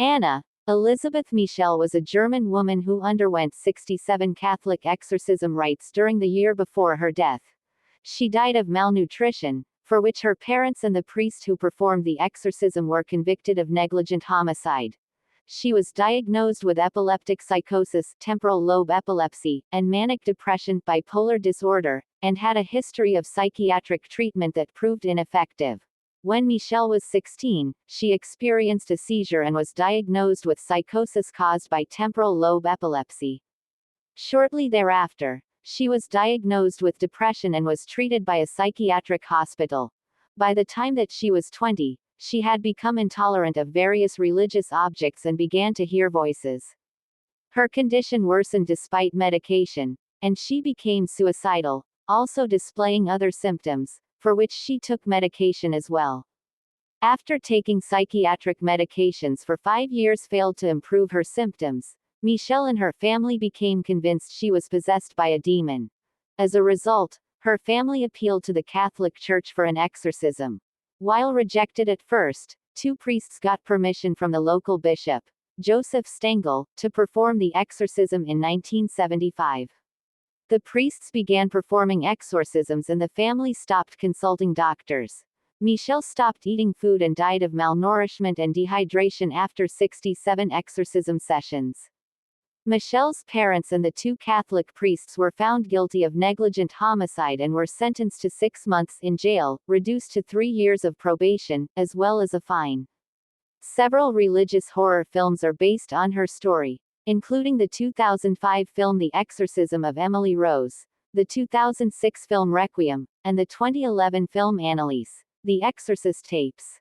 Anna Elizabeth Michel was a German woman who underwent 67 Catholic exorcism rites during the year before her death. She died of malnutrition, for which her parents and the priest who performed the exorcism were convicted of negligent homicide. She was diagnosed with epileptic psychosis, temporal lobe epilepsy, and manic depression, bipolar disorder, and had a history of psychiatric treatment that proved ineffective. When Michel was 16, she experienced a seizure and was diagnosed with psychosis caused by temporal lobe epilepsy. Shortly thereafter, she was diagnosed with depression and was treated by a psychiatric hospital. By the time that she was 20, she had become intolerant of various religious objects and began to hear voices. Her condition worsened despite medication, and she became suicidal, also displaying other symptoms, for which she took medication as well. After taking psychiatric medications for 5 years failed to improve her symptoms, Michel and her family became convinced she was possessed by a demon. As a result, her family appealed to the Catholic Church for an exorcism. While rejected at first, 2 priests got permission from the local bishop, Joseph Stengel, to perform the exorcism in 1975. The priests began performing exorcisms and the family stopped consulting doctors. Michel stopped eating food and died of malnourishment and dehydration after 67 exorcism sessions. Michel's parents and the 2 Catholic priests were found guilty of negligent homicide and were sentenced to 6 months in jail, reduced to 3 years of probation, as well as a fine. Several religious horror films are based on her story, including the 2005 film The Exorcism of Emily Rose, the 2006 film Requiem, and the 2011 film Anneliese, The Exorcist Tapes.